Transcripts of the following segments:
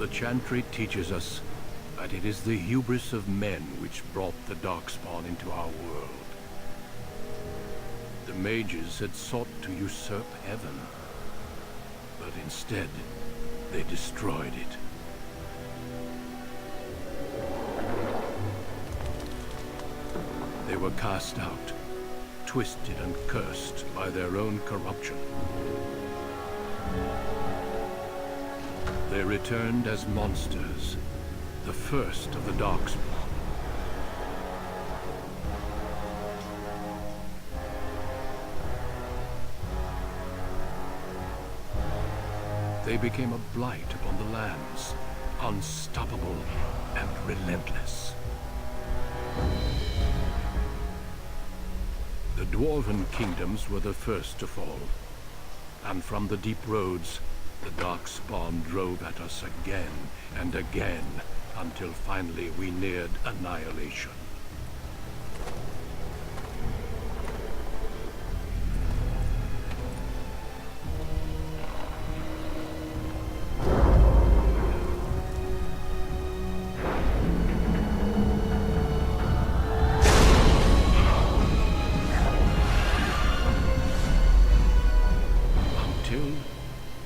The chantry teaches us that it is the hubris of men which brought the darkspawn into our world. The mages had sought to usurp heaven, but instead they destroyed it. They were cast out, twisted and cursed by their own corruption. They returned as monsters, the first of the darkspawn. They became a blight upon the lands, unstoppable and relentless. The dwarven kingdoms were the first to fall, and from the deep roads, the darkspawn drove at us again and again, until finally we neared annihilation.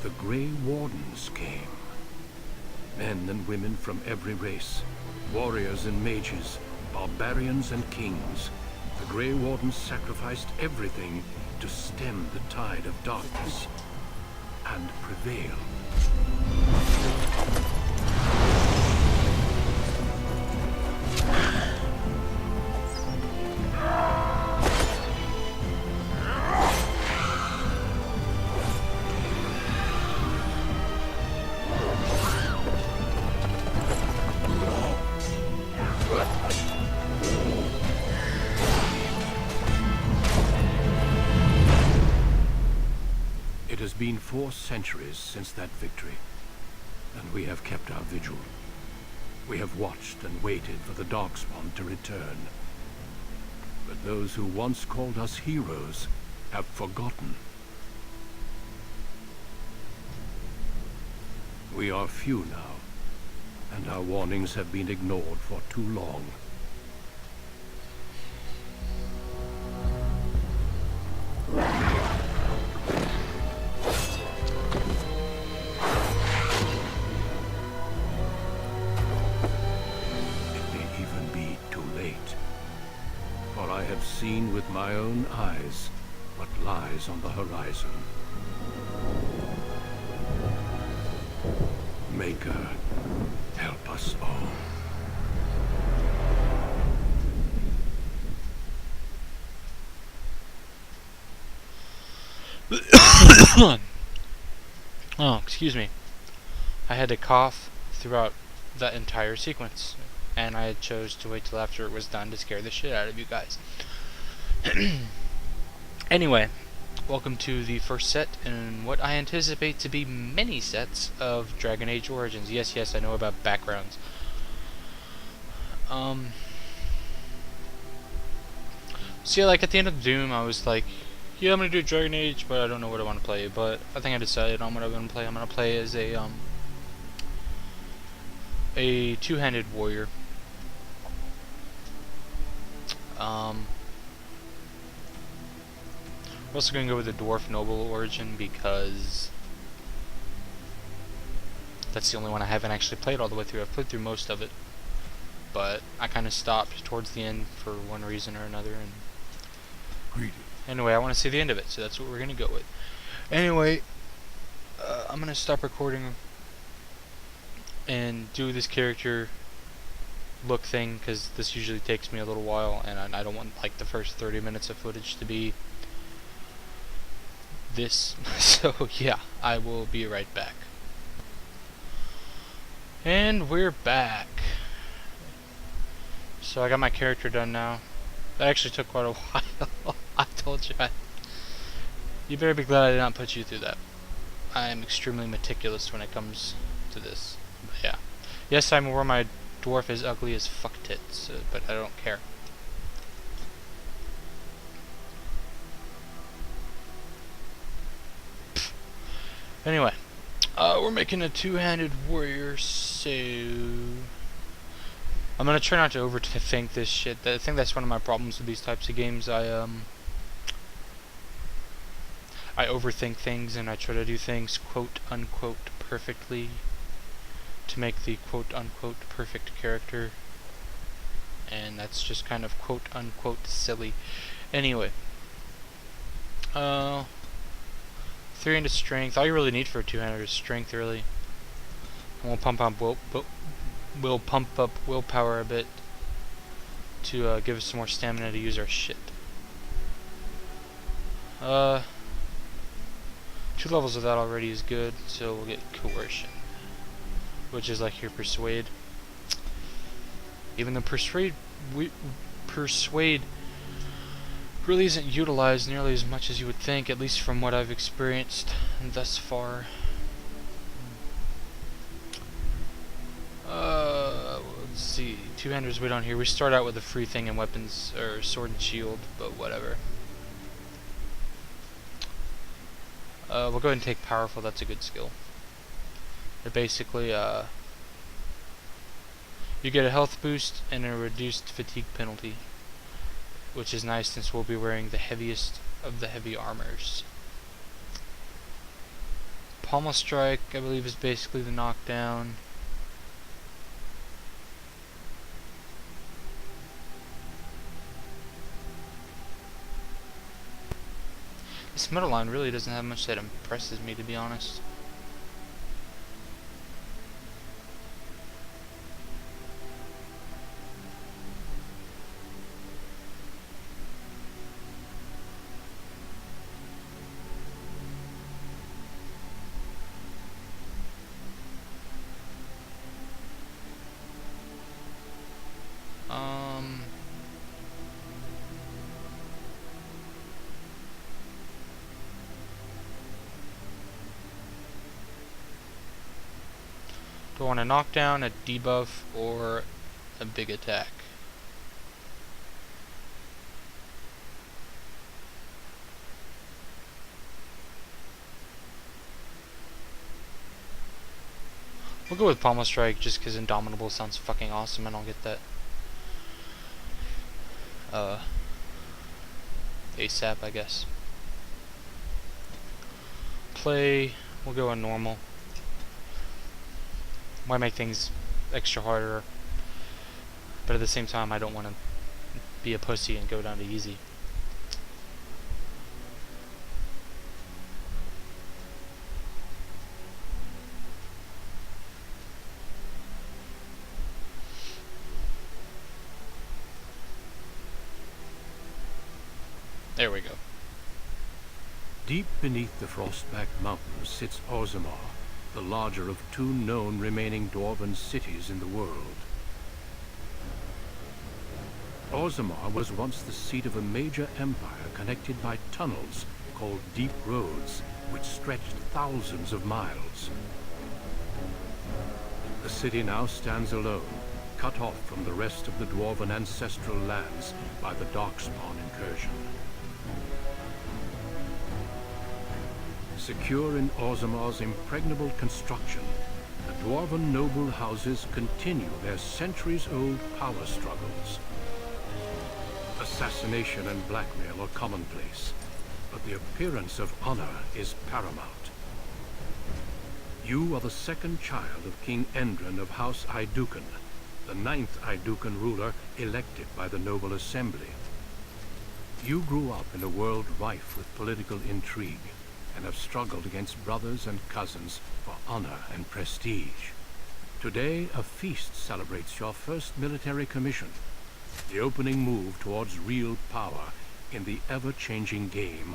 The Gray Wardens came. Men and women from every race, warriors and mages, barbarians and kings. The Gray Wardens sacrificed everything to stem the tide of darkness and prevail. It has been 4 centuries since that victory, and we have kept our vigil. We have watched and waited for the darkspawn to return. But those who once called us heroes have forgotten. We are few now, and our warnings have been ignored for too long. I have seen with my own eyes what lies on the horizon. Maker, help us all. Oh, excuse me. I had to cough throughout that entire sequence, and I chose to wait till after it was done to scare the shit out of you guys. Anyway, welcome to the first set in what I anticipate to be many sets of Dragon Age Origins. Yes, I know about backgrounds. See, like at the end of Doom, I was like, yeah, I'm gonna do Dragon Age, but I don't know what I want to play. But I think I decided on what I'm gonna play. I'm gonna play as a two-handed warrior. We're also going to go with the Dwarf Noble origin because that's the only one I haven't actually played all the way through. I've played through most of it, but I kind of stopped towards the end for one reason or another. And anyway, I want to see the end of it, so that's what we're going to go with. Anyway, I'm going to stop recording and do this character look thing, because this usually takes me a little while, and I don't want like the first 30 minutes of footage to be this. So yeah, I will be right back. And we're back. So I got my character done now. That actually took quite a while. I told you. You better be glad I did not put you through that. I am extremely meticulous when it comes to this. But yeah. Yes, I'm aware my dwarf is ugly as fuck tits, but I don't care. Anyway, We're making a two-handed warrior, so I'm gonna try not to overthink this shit. I think that's one of my problems with these types of games. I overthink things and I try to do things quote unquote perfectly to make the quote unquote perfect character, and that's just kind of quote unquote silly. Anyway, 300 strength. All you really need for a two-hander is strength, really. And we'll pump up willpower a bit to give us some more stamina to use our shit. 2 levels of that already is good, so we'll get coercion, which is like your persuade. Even though persuade really isn't utilized nearly as much as you would think, at least from what I've experienced thus far. Let's see, two-handers wait on here. We start out with a free thing in weapons, or sword and shield, but whatever. We'll go ahead and take powerful. That's a good skill. It basically, you get a health boost and a reduced fatigue penalty, which is nice since we'll be wearing the heaviest of the heavy armors. Pommel strike, I believe, is basically the knockdown. This middle line really doesn't have much that impresses me, to be honest. Do I want a knockdown, a debuff, or a big attack? We'll go with Pommel Strike just because Indomitable sounds fucking awesome and I'll get that ASAP, I guess. Play, we'll go on normal. Might make things extra harder, but at the same time I don't want to be a pussy and go down to easy. There we go. Deep beneath the Frostback Mountains sits Ostagar, the larger of 2 known remaining dwarven cities in the world. Ostagar was once the seat of a major empire connected by tunnels called deep roads, which stretched thousands of miles. The city now stands alone, cut off from the rest of the dwarven ancestral lands by the darkspawn incursion. Secure in Ostagar's impregnable construction, the Dwarven Noble houses continue their centuries-old power struggles. Assassination and blackmail are commonplace, but the appearance of honor is paramount. You are the 2nd child of King Endrin of House Idukan, the 9th Idukan ruler elected by the Noble Assembly. You grew up in a world rife with political intrigue, and have struggled against brothers and cousins for honor and prestige. Today, a feast celebrates your first military commission, the opening move towards real power in the ever-changing game